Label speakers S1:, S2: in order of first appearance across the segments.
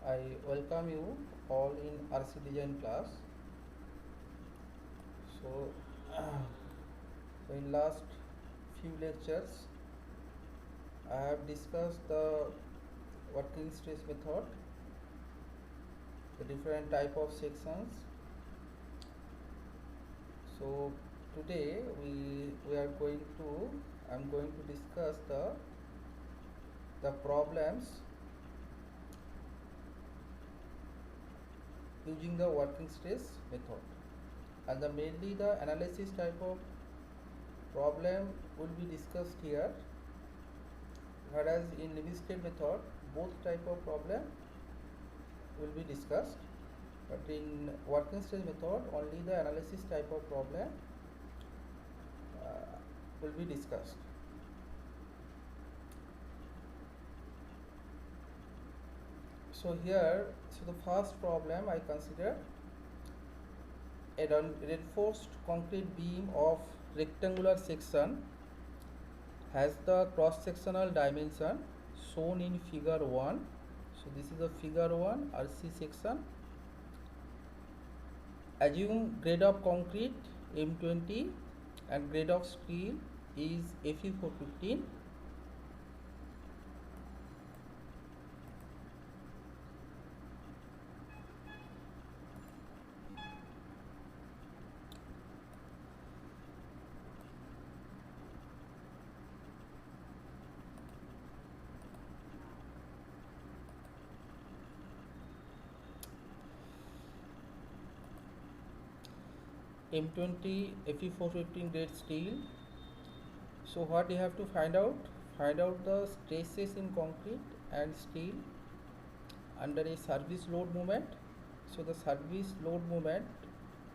S1: I welcome you all in RC design class. So, in last few lectures, I have discussed the working stress method, the different type of sections. So today we are going to I'm going to discuss the problems using the working stress method, and mainly the analysis type of problem will be discussed here, whereas in Lewis-State method both type of problem will be discussed, but in working stress method only the analysis type of problem will be discussed. So here, so the first problem I consider a reinforced concrete beam of rectangular section has the cross-sectional dimension shown in figure 1. So this is a figure 1 RC section. Assume grade of concrete M20 and grade of steel is Fe415. M20 Fe415 grade steel. So what you have to find out? Find out the stresses in concrete and steel under a service load moment. So the service load moment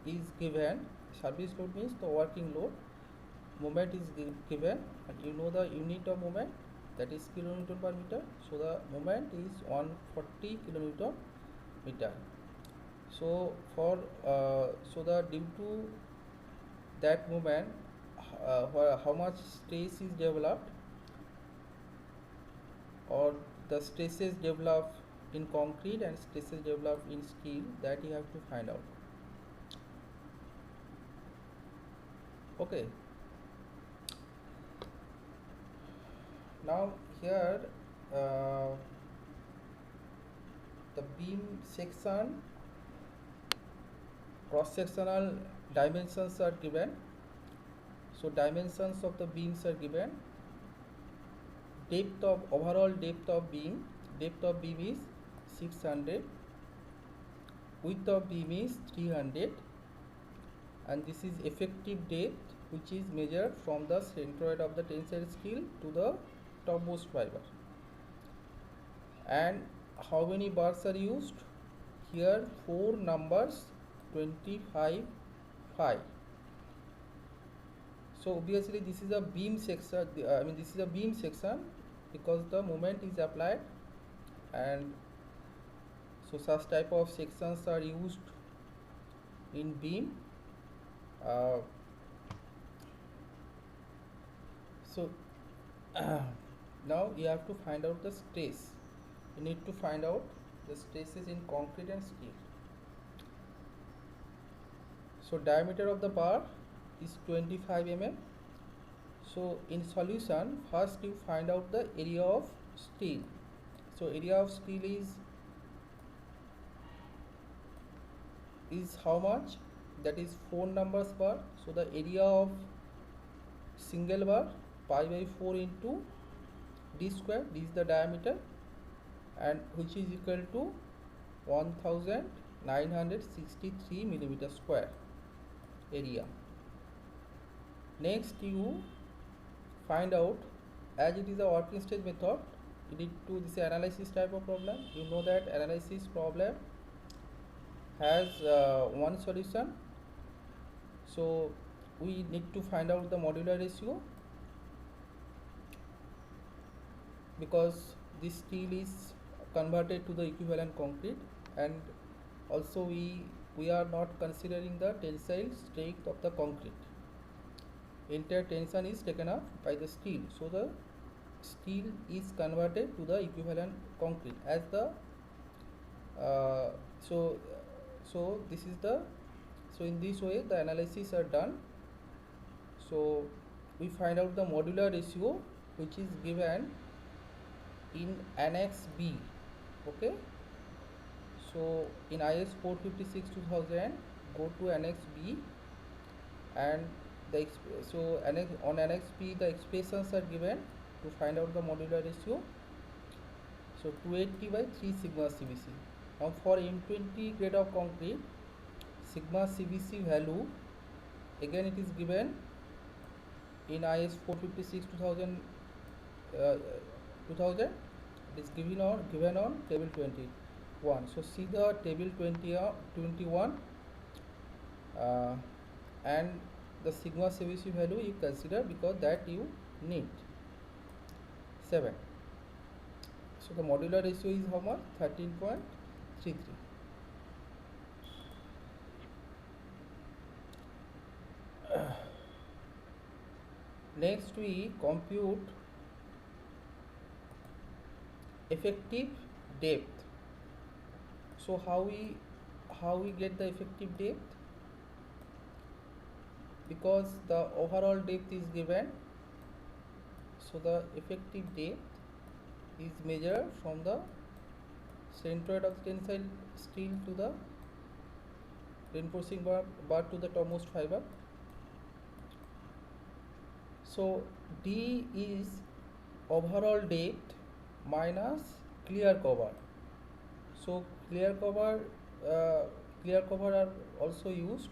S1: is given. Service load means the working load. Moment is given, and you know the unit of moment, that is kilonewton per meter. So the moment is 140 kilonewton meter. So for so the due to that moment, how much stress is developed, or the stresses developed in concrete and stresses developed in steel, that you have to find out. Okay. Now here the beam section cross-sectional dimensions are given. So dimensions of the beams are given. Depth of overall depth of beam is 600, width of beam is 300, and this is effective depth, which is measured from the centroid of the tensile steel to the topmost fiber. And how many bars are used? Here 4 numbers, 25, 5. So obviously this is a beam section, this is a beam section because the moment is applied, and so such type of sections are used in beam. So now you have to find out the stress. You need to find out the stresses in concrete and steel. So diameter of the bar is 25 mm. So in solution, first you find out the area of steel. So area of steel is how much? That is 4 numbers bar. So the area of single bar, pi by 4 into d square, this is the diameter, and which is equal to 1963 millimeter square area. Next you find out, as it is a working stress method, you need to, this analysis type of problem. You know that analysis problem has one solution. So we need to find out the modular ratio, because this steel is converted to the equivalent concrete, and also we are not considering the tensile strength of the concrete. Entire tension is taken up by the steel, so the steel is converted to the equivalent concrete as the uh, so so this is the so in this way the analysis are done. So we find out the modular ratio, which is given in annex B. Okay, so in IS 456 2000, go to annex B, and so on annex B the expressions are given to find out the modular ratio. So 280 by 3 sigma CBC. Now for M20 grade of concrete, sigma CBC value again it is given in IS 456 2000. It is given on table 21. So see the table 21, and the sigma CBC value you consider, because that you need 7. So the modular ratio is how much? 13.33. Next we compute effective depth. So how we get the effective depth? Because the overall depth is given, so the effective depth is measured from the centroid of the tensile steel to the reinforcing bar to the topmost fiber. So D is overall depth minus clear cover. So clear cover are also used.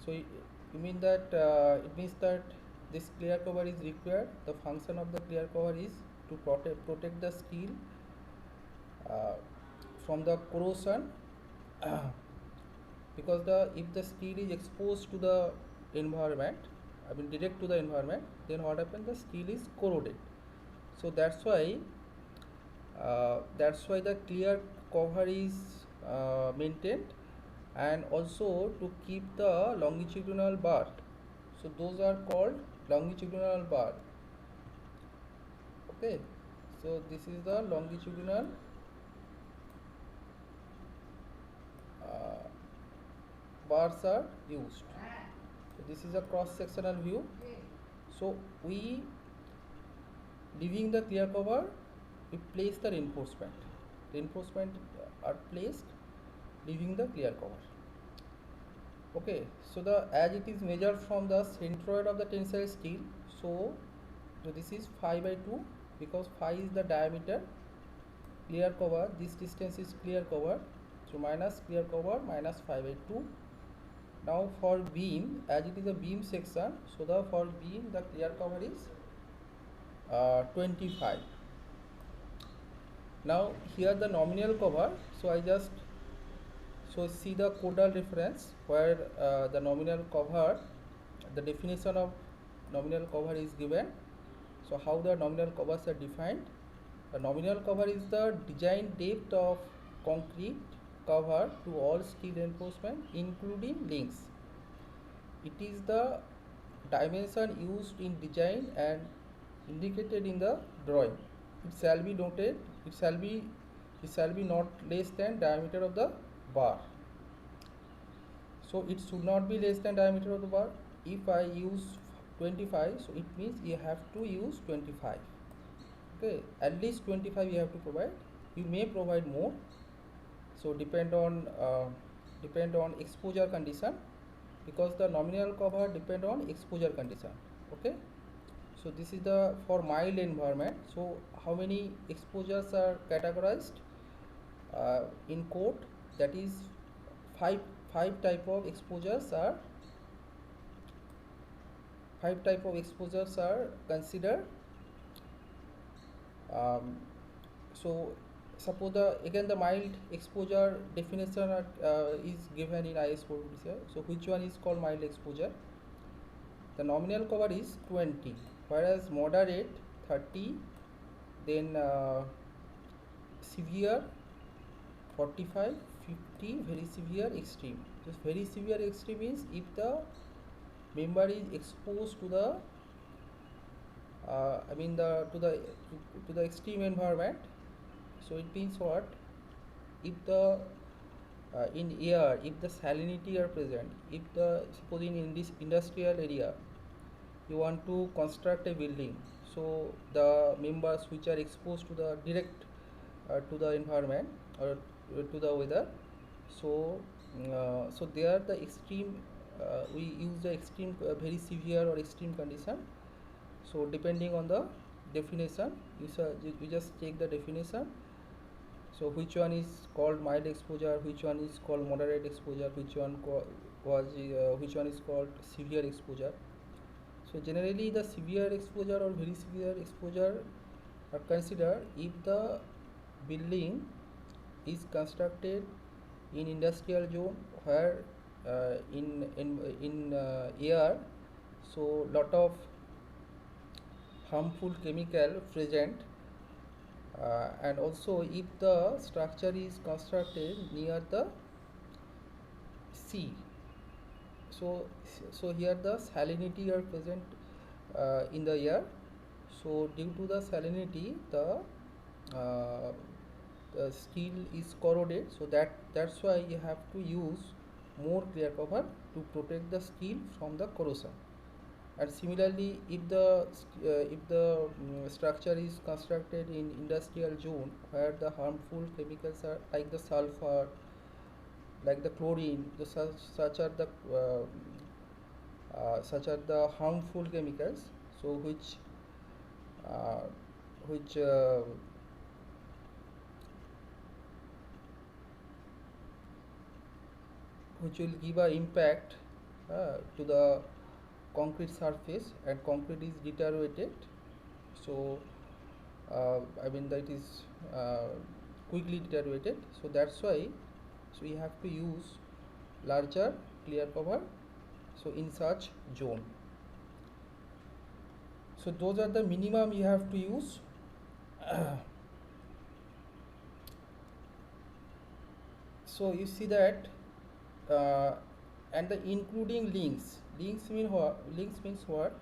S1: So you mean that it means that this clear cover is required. The function of the clear cover is to protect the steel from the corrosion, because if the steel is exposed to the environment, I mean direct to the environment, then what happens? The steel is corroded. So that's why the clear cover is maintained, and also to keep the longitudinal bar. So those are called longitudinal bar. Okay, so this is the longitudinal bars are used. So this is a cross-sectional view. So we, leaving the clear cover, we place the reinforcement. Reinforcement are placed leaving the clear cover. Okay, so as it is measured from the centroid of the tensile steel, so this is 5 by 2, because 5 is the diameter. Clear cover, this distance is clear cover, so minus clear cover minus 5 by 2. Now for beam, as it is a beam section, so for beam the clear cover is 25. Now here the nominal cover, so I just see the codal reference where the nominal cover, the definition of nominal cover is given. So how the nominal covers are defined? The nominal cover is the design depth of concrete cover to all steel reinforcement including links. It is the dimension used in design and indicated in the drawing. It shall be noted, it shall be not less than diameter of the bar. So it should not be less than diameter of the bar. If I use 25, so it means you have to use 25. Okay, at least 25 you have to provide. You may provide more. So depend on exposure condition, because the nominal cover depend on exposure condition. Okay, so this is the for mild environment. So how many exposures are categorized in code? That is five type of exposures are considered. So suppose the mild exposure definition is given in IS 457. So which one is called mild exposure? The nominal cover is 20, whereas moderate 30, then severe 45, 50, very severe, extreme. Just very severe extreme means if the member is exposed to the to the extreme environment. So it means what? if the in air, if the salinity are present, if the supposing in this industrial area you want to construct a building, so the members which are exposed to the direct to the environment or to the weather, so so there the extreme we use the extreme very severe or extreme condition. So depending on the definition, you just take the definition. So which one is called mild exposure, which one is called moderate exposure, which one is called severe exposure. So generally the severe exposure or very severe exposure are considered if the building is constructed in industrial zone where in air, so lot of harmful chemical present, and also if the structure is constructed near the sea. So here the salinity are present in the air. So due to the salinity, the steel is corroded. So that's why you have to use more clear cover to protect the steel from the corrosion. And similarly, if the structure is constructed in industrial zone where the harmful chemicals are like the sulfur, like the chlorine, such are the harmful chemicals. So uh, which which will give a impact to the concrete surface, and concrete is deteriorated. So I mean that is quickly deteriorated. So that's why so we have to use larger clear cover so in such zone. So those are the minimum you have to use. So you see that and the including links. Links mean what? Links means what?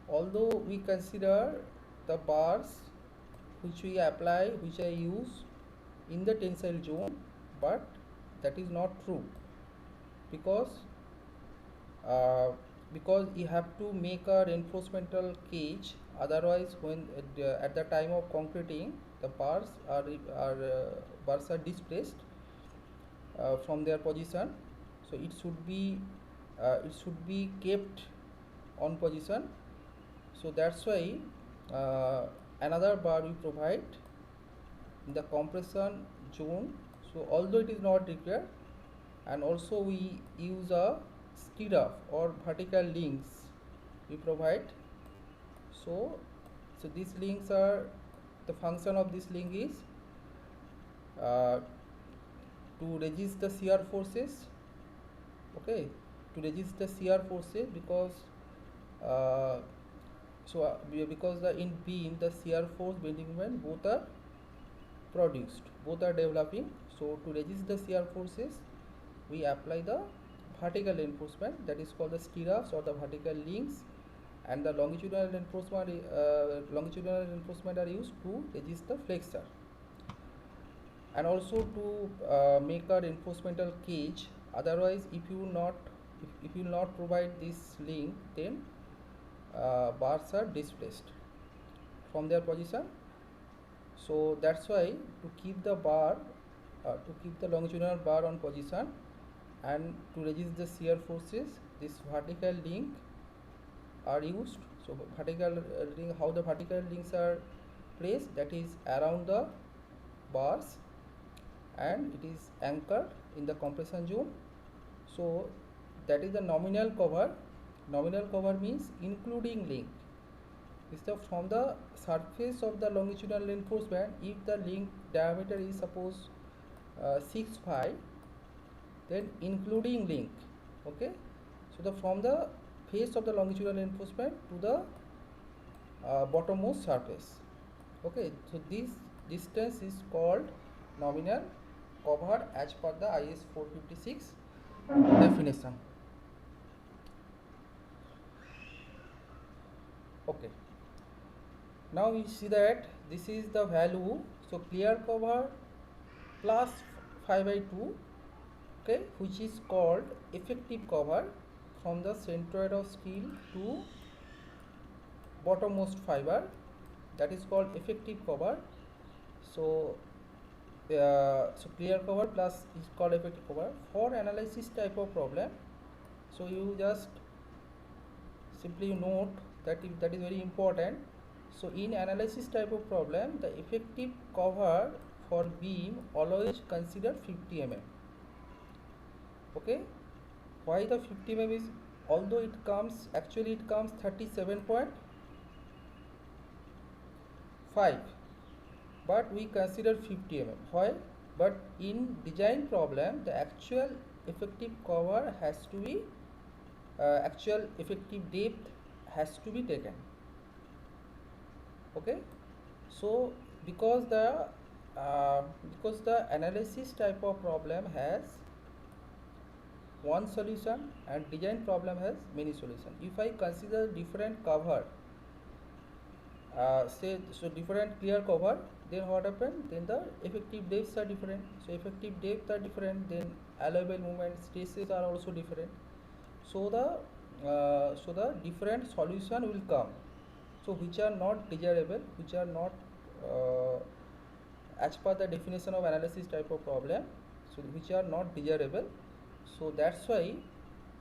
S1: Although we consider the bars which we apply, which I use in the tensile zone, but that is not true, because uh, because you have to make a reinforcemental cage. Otherwise, when at the time of concreting, the bars are displaced from their position. So it should be kept on position. So that's why another bar we provide in the compression zone. So although it is not required, and also we use a stirrup or vertical links we provide. So these links are, the function of this link is uh, to resist the shear forces. Okay, to resist the shear forces, because uh, because in beam the shear force, bending moment, both are produced, both are developing. So to resist the shear forces, we apply the vertical reinforcement, that is called the stirrups or the vertical links, and the longitudinal reinforcement are used to resist the flexure, and also to make a reinforcemental cage. Otherwise, if you not provide this link, then bars are displaced from their position. So that's why to keep the longitudinal bar on position and to resist the shear forces, this vertical link are used. So vertical link, how the vertical links are placed, that is around the bars, and it is anchored in the compression zone. So that is the nominal cover. Nominal cover means including link. Is the from the surface of the longitudinal reinforcement, if the link diameter is suppose 6 phi, then including link. Okay, so the from the face of the longitudinal reinforcement to the bottommost surface. Okay, so this distance is called nominal cover as per the IS 456 definition. Okay, now we see that this is the value. So clear cover plus 5 by 2, okay, which is called effective cover from the centroid of steel to bottommost fiber, that is called effective cover. So so clear cover plus is called effective cover. For analysis type of problem, so you just simply note that that is very important. So in analysis type of problem, the effective cover for beam always consider 50 mm. Okay, why the 50 mm is, although it comes, actually it comes 37.5, but we consider 50 mm. Why? But in design problem, the actual effective cover has to be actual effective depth has to be taken. Okay, so because the analysis type of problem has one solution and design problem has many solutions. If I consider different cover, say so different clear cover, then what happen? Then the effective depths are different. So effective depth are different. Then allowable movement stresses are also different. So the different solution will come. So which are not desirable, which are not uh, as per the definition of analysis type of problem. So which are not desirable. So that's why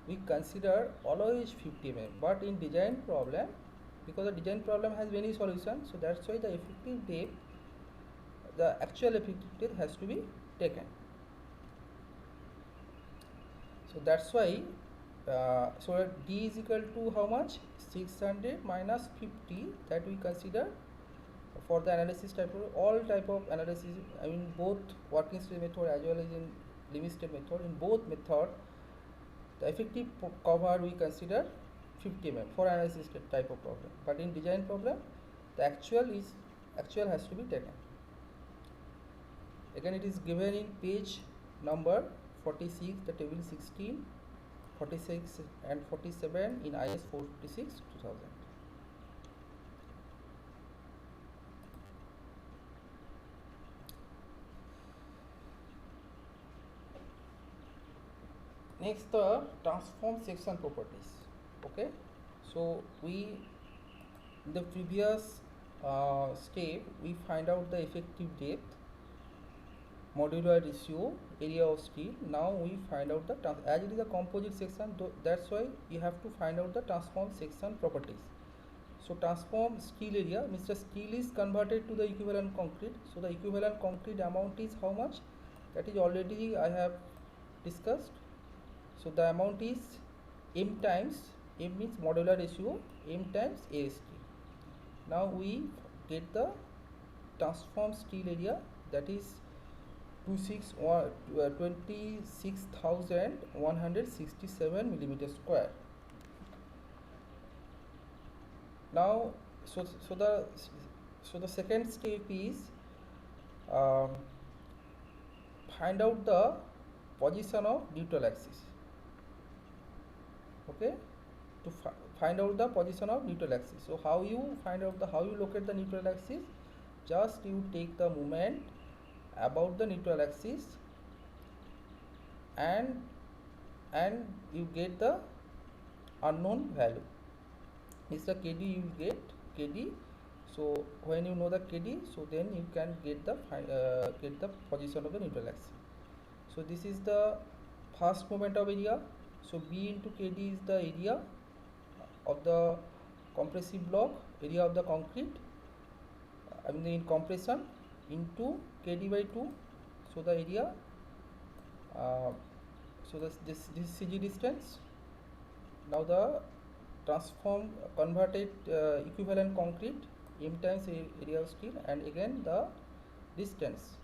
S1: we consider always 50 mm. But in design problem, because the design problem has many solutions, so that's why the effective depth, the actual effective depth has to be taken. So that's why so D is equal to how much? 600 minus 50, that we consider for the analysis type of all type of analysis. I mean both working state method as well as in limit state method. In both method, the effective cover we consider 50 mm for analysis type of problem. But in design problem, the actual has to be taken. Again, it is given in page number 46, the table 16, 46 and 47 in IS 456 2000. Next, the transform section properties. Okay, so we in the previous step we find out the effective depth, modular ratio, area of steel. Now we find out the as it is a composite section, that's why you have to find out the transform section properties. So transform steel area means the steel is converted to the equivalent concrete. So the equivalent concrete amount is how much? That is already I have discussed. So the amount is M times, M means modular ratio, M times AST. Now we get the transform steel area, that is 26,167 millimeter square. Now so the second step is find out the position of neutral axis. Okay, to find out the position of neutral axis. So how you find out how you locate the neutral axis? Just you take the moment about the neutral axis and you get the unknown value. Is the KD, you will get KD. So when you know the KD, so then you can get the position of the neutral axis. So this is the first moment of area. So B into KD is the area of the compressive block, area of the concrete, I mean in compression, into KD by 2. So the area, so this CG distance. Now the transform converted equivalent concrete, M times area of steel, and again the distance,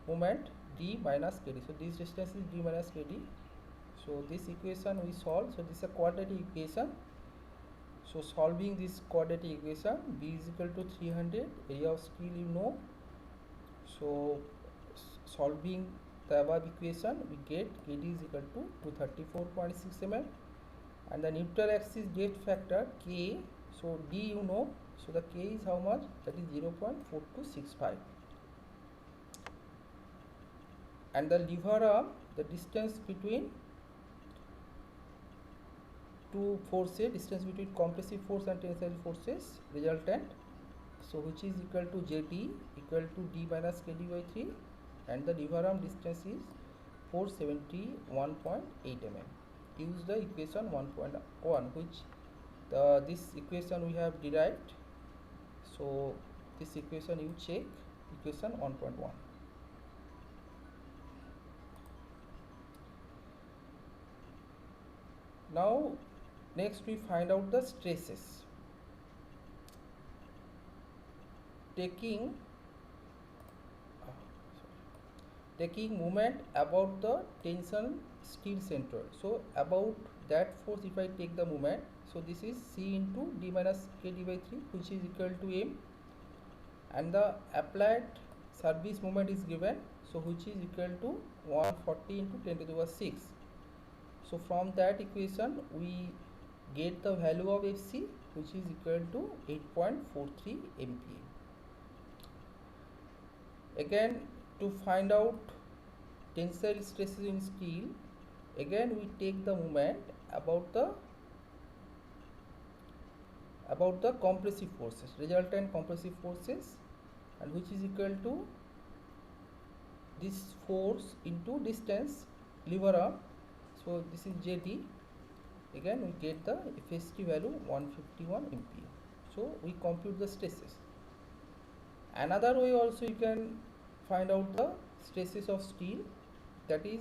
S1: moment D minus KD. So this distance is D minus KD. So this equation we solve. So this is a quadratic equation. So solving this quadratic equation, B is equal to 300, area of steel you know. So solving the above equation, we get KD is equal to 234.6 mm, and the neutral axis depth factor K. So D you know. So the K is how much? That is 0.4265. and the lever arm, the distance between two forces, distance between compressive force and tensile forces resultant, so which is equal to JT equal to D minus KD by 3, and the lever arm distance is 471.8 mm. Use the equation 1.1, which this equation we have derived, so this equation you check, equation 1.1. Now next we find out the stresses. Taking moment about the tension steel centroid. So about that force if I take the moment, so this is C into D minus KD by 3, which is equal to M, and the applied service moment is given, so which is equal to 140 into 10 to the power 6. So from that equation we get the value of Fc, which is equal to 8.43 MPa. Again, to find out tensile stresses in steel, again we take the moment about the compressive forces, resultant compressive forces, and which is equal to this force into distance lever arm, so this is JT. Again we get the FST value 151 MPa. So we compute the stresses. Another way also you can find out the stresses of steel, that is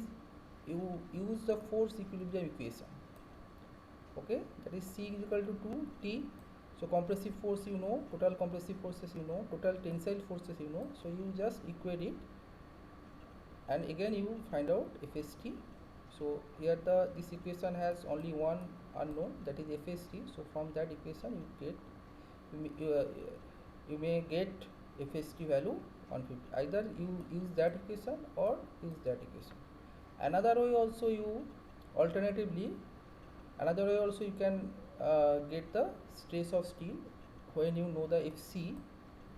S1: you use the force equilibrium equation. Okay, that is C is equal to 2T. So compressive force you know, total compressive forces you know, total tensile forces you know, so you just equate it, and again you find out FST. So here this equation has only one unknown, that is FST. So from that equation you may get FST value 150. Either you use that equation or use that equation. Another way also you can get the stress of steel when you know the Fc.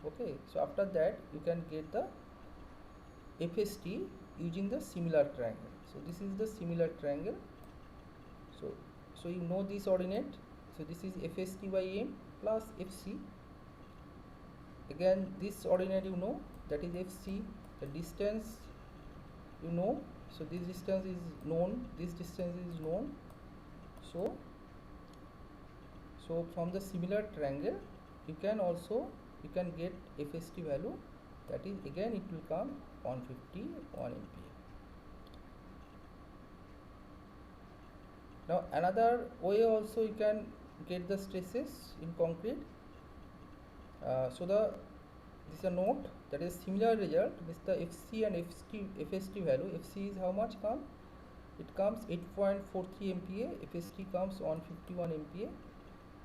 S1: Okay, so after that you can get the FST using the similar triangle. So this is the similar triangle. So you know this ordinate. So this is FST by M plus Fc. Again this ordinate you know, that is Fc. The distance you know, so this distance is known, this distance is known. So from the similar triangle you can get FST value, that is again it will come 151 MPa. Now another way also you can get the stresses in concrete. This is a note, that is similar result with the Fc and FST value. Fc is how much come? It comes 8.43 MPa, FST comes 151 MPa.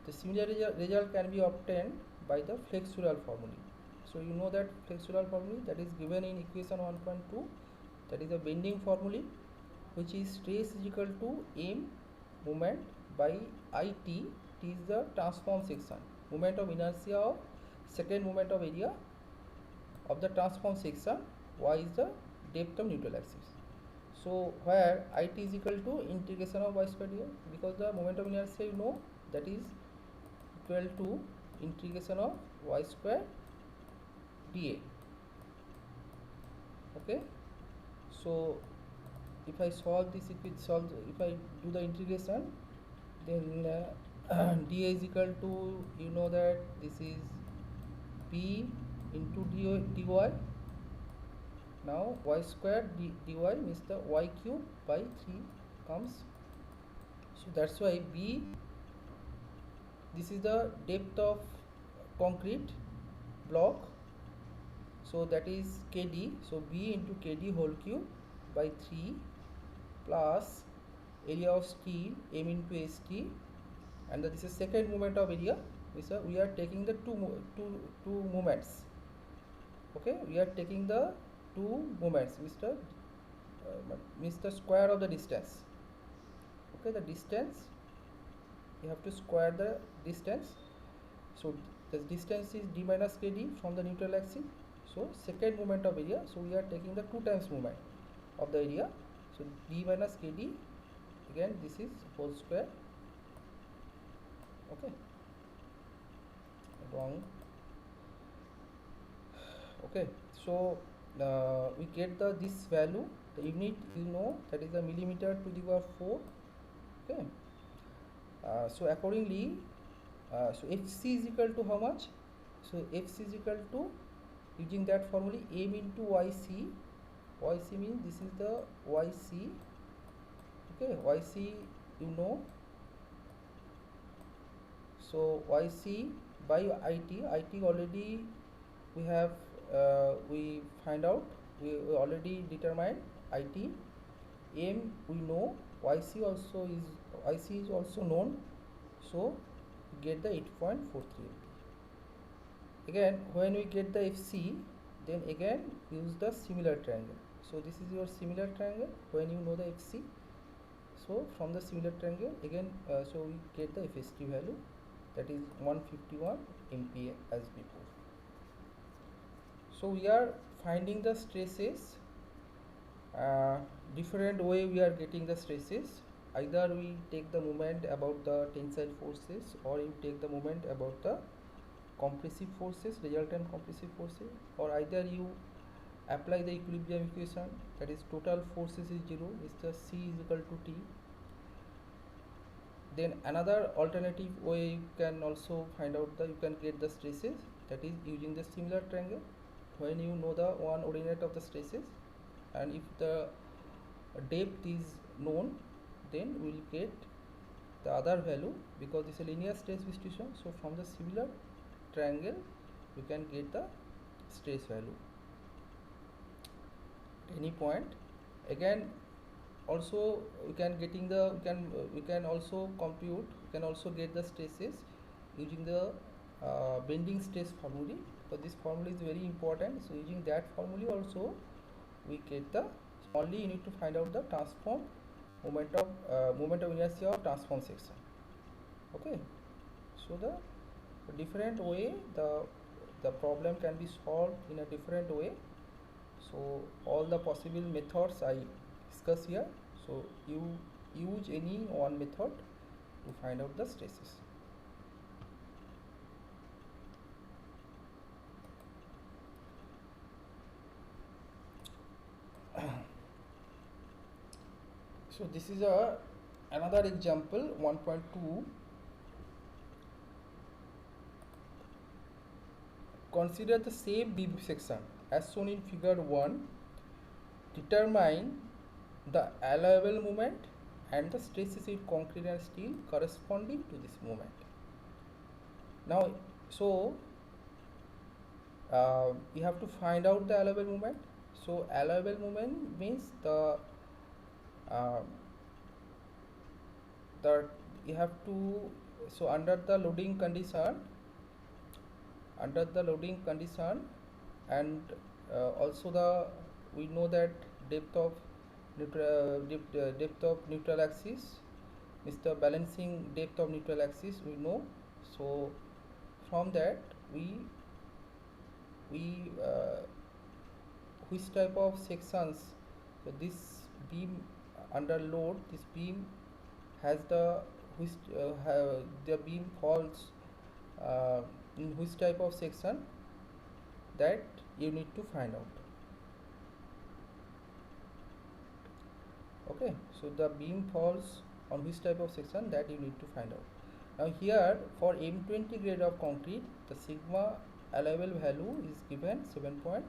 S1: The similar result can be obtained by the flexural formula. So you know that flexural formula, that is given in equation 1.2, that is a bending formula, which is stress is equal to M moment by IT. T is the transform section, moment of inertia of second moment of area of the transform section, y is the depth of neutral axis. So where IT is equal to integration of y square dA, because the moment of inertia you know, that is equal to integration of y square dA. Okay, so if I solve this, if I do the integration, then dA is equal to, you know that this is P into dy. Now y square dy means the y cube by 3 comes. So that's why B, this is the depth of concrete block, so that is KD. So B into KD whole cube by 3 plus area of steel M into ST, and this is second moment of area. We are taking the two moments. Okay, we are taking the two moments, means the square of the distance. Okay, the distance, you have to square the distance. So the distance is D minus KD from the neutral axis. So second moment of area, so we are taking the 2 times moment. of the area. So d minus kd, again this is whole square. Okay, wrong. Okay, so we get the this value, the unit you know, that is the millimeter to the power 4. Okay, so accordingly, so fc is equal to how much? So fc is equal to, using that formula, m into yc. Yc means this is the yc. Okay, yc you know, so yc by it already we have, we find out, we already determined it. M we know, yc also is also known, so get the 8.43. Again when we get the fc, then again use the similar triangle. So this is your similar triangle when you know the fc. So from the similar triangle again, so we get the fst value, that is 151 MPa as before. So we are finding the stresses, different way we are getting the stresses. Either we take the moment about the tensile forces, or you take the moment about the compressive forces, resultant compressive forces, or either you apply the equilibrium equation, that is total forces is 0, is the c is equal to t. Then another alternative way you can also find out the, you can get the stresses, that is using the similar triangle. When you know the one ordinate of the stresses, and if the depth is known, then we will get the other value, because this is a linear stress distribution. So from the similar triangle you can get the stress value at any point. Again also we can getting the, we can also compute, we can also get the stresses using the bending stress formula. So this formula is very important. So using that formula also we get the, only you need to find out the transform moment of inertia of transform section. Okay, so the different way the problem can be solved in a different way. So all the possible methods I discuss here. So you use any one method to find out the stresses. So this is another example 1.2. Consider the same beam section as shown in figure 1. Determine the allowable moment and the stresses in concrete and steel corresponding to this moment. Now, so you have to find out the allowable moment. So allowable moment means the you have to, so under the loading condition, and also the, we know that depth of neutral axis is the balancing depth of neutral axis we know. So from that we which type of sections, so this beam under load, this beam has the which the beam falls in which type of section, that you need to find out. Okay, so the beam falls on which type of section, that you need to find out. Now here for M20 grade of concrete, the sigma allowable value is given 7.0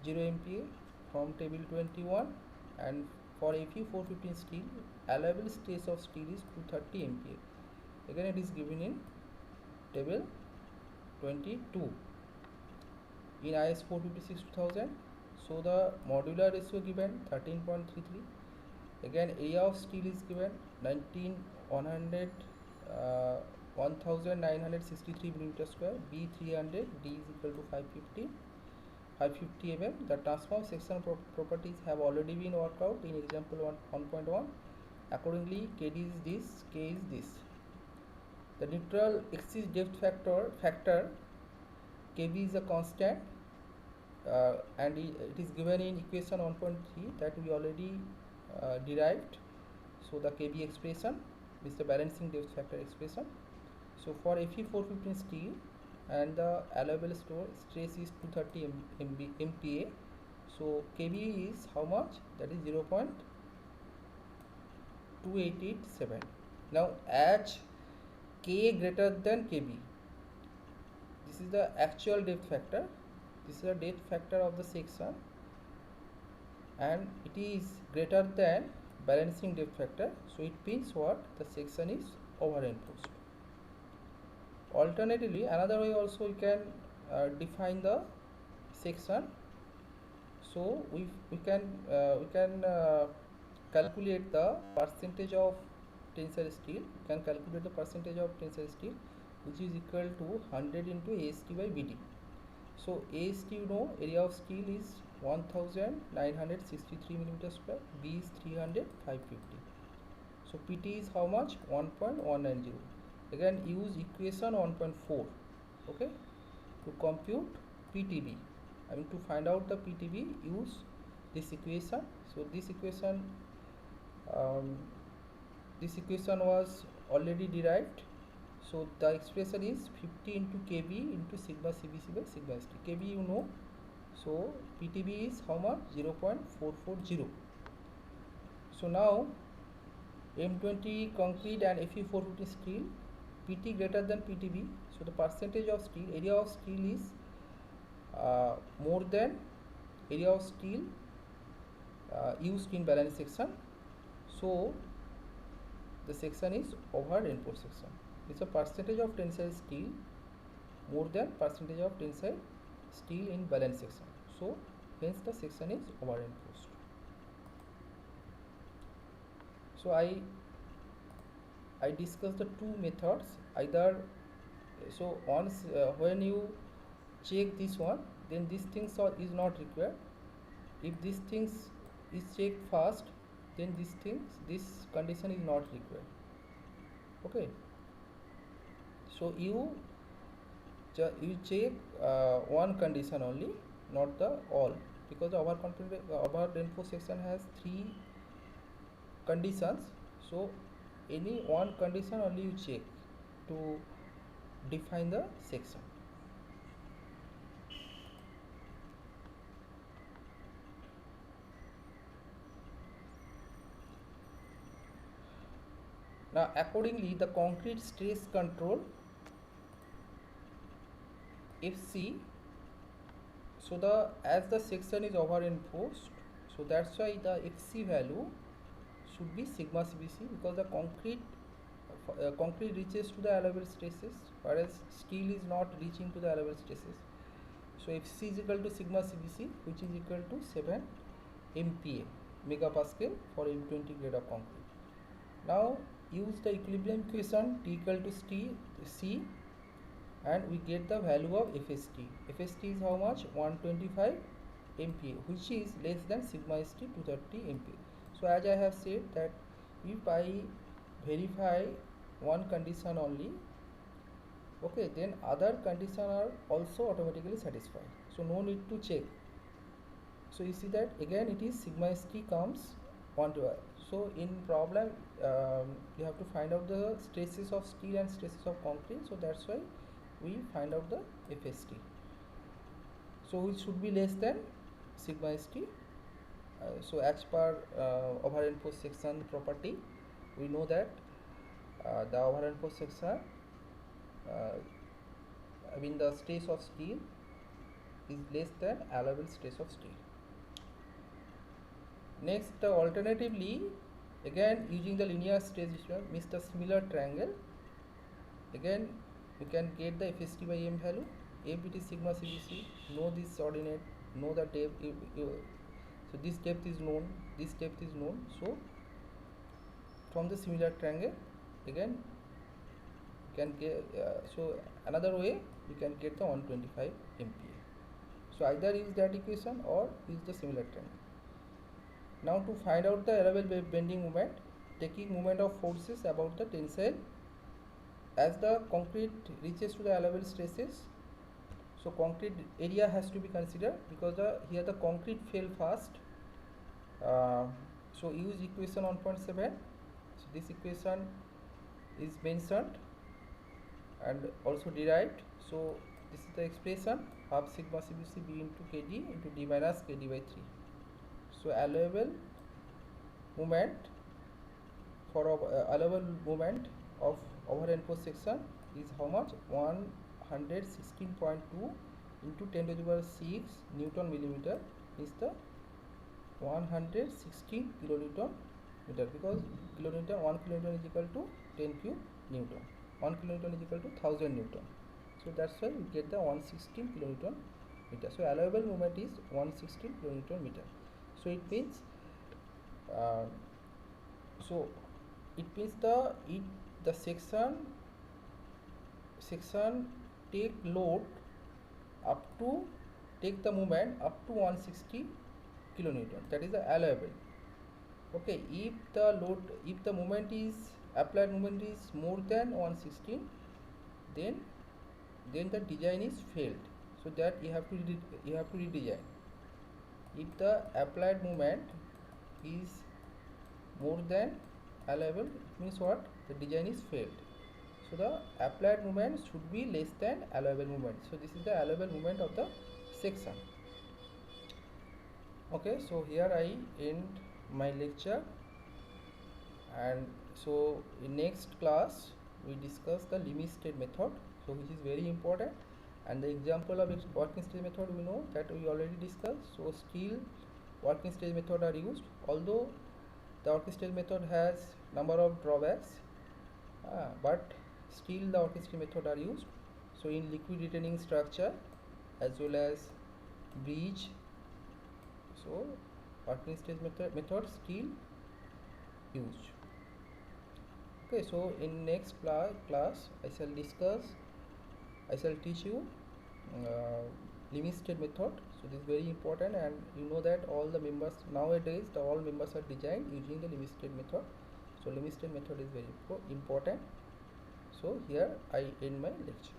S1: MPa from table 21, and for Fe415 steel, allowable stress of steel is 230 MPa. Again it is given in table 22. In IS 456 2000, so the modular ratio given 13.33. Again area of steel is given 1963 millimeter square, B300, D is equal to 550 mm. The transform section properties have already been worked out in example 1.1. Accordingly, KD is this, K is this. The neutral axis depth factor KB is a constant. and it is given in equation 1.3 that we already derived. So the KB expression is the balancing depth factor expression. So for Fe415 steel and the allowable stress is 230 MPa, so KB is how much? That is 0.2887. Now as K greater than KB, this is the actual depth factor, this is the depth factor of the section, and it is greater than balancing depth factor, so it means what? The section is overenforced. Alternatively, another way also you can define the section. So we can calculate the percentage of tensile steel. You can calculate the percentage of tensile steel, which is equal to 100 into AST by BD. So AST, you know, area of steel is 1963 millimeter square, B is 300, 550. So PT is how much? 1.190. Again use equation 1.4, okay, to compute PTB. I mean, to find out the PTB, use this equation. So this equation was already derived. So the expression is 50 into KB into sigma CBC by sigma ST. KB you know, so PTB is how much? 0.440. So now M20 concrete and Fe450 steel, PT greater than PTB, so the percentage of steel, area of steel is more than area of steel used in balance section, so the section is over reinforced section. It's a percentage of tensile steel more than percentage of tensile steel in balance section, so hence the section is over reinforced. So I discussed the two methods. Either, so once when you check this one, then these things is not required. If these things is checked first, then this condition is not required, okay. So you check one condition only, not the all, because our reinforced section has 3 conditions. So any one condition only you check to define the section. Now accordingly, the concrete stress control FC, so as the section is over enforced, so that's why the FC value should be sigma CBC, because the concrete reaches to the allowable stresses, whereas steel is not reaching to the allowable stresses. So FC is equal to sigma CBC, which is equal to 7 MPa megapascal for M20 grade of concrete. Now use the equilibrium equation T equal to C, and we get the value of FST. FST is how much? 125 MPa, which is less than sigma ST 230 MPa. So as I have said that if I verify one condition only, okay, then other conditions are also automatically satisfied, so no need to check. So you see that again it is sigma ST comes 1 to I. So in problem you have to find out the stresses of steel and stresses of concrete, so that's why we find out the FST. So it should be less than sigma ST. So as per over enforced section property, we know that the over enforced section, I mean the stress of steel is less than allowable stress of steel. Next, alternatively, again using the linear stress distribution, means the similar triangle, again we can get the FST by M value. If it is sigma CBC, know this ordinate, know the depth. So this depth is known, this depth is known. So from the similar triangle, again you can get so another way we can get the 125 MPa. So either use that equation or use the similar triangle. Now to find out the allowable bending moment, taking moment of forces about the tensile, as the concrete reaches to the allowable stresses, So concrete area has to be considered because here the concrete fell fast. So use equation 1.7. So this equation is mentioned and also derived. So this is the expression half sigma CBC B into KD into D minus KD by 3. So allowable moment for allowable moment of overhand force section is how much? 116.2 into 10 to the power 6 Newton millimeter is the 116 kilonewton meter, because kilonewton 1 kilonewton is equal to 10 cube Newton. 1 kilonewton is equal to 1000 Newton. So that's why we get the 116 kilonewton meter. So allowable moment is 116 kilonewton meter. So it means the section take load up to take the moment up to 160 kilonewton, that is the allowable. Okay, if the moment is applied moment is more than 116, then the design is failed, so that you have to redesign. If the applied moment is more than allowable, it means what? The design is failed. So the applied moment should be less than allowable moment. So this is the allowable moment of the section. Okay, so here I end my lecture, and so in next class we discuss the limit state method, so which is very important, and the example of working stage method we know that we already discussed. So still working stage method are used, although the working stage method has number of drawbacks, but still the working stage method are used. So in liquid retaining structure as well as bridge, so working stage method still used. Okay, so in next class I shall teach you limit state method. So this is very important, and you know that all the members nowadays all members are designed using the limit state method. So limit state method is very important. So here I end my lecture.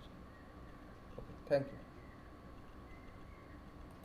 S1: Okay, thank you.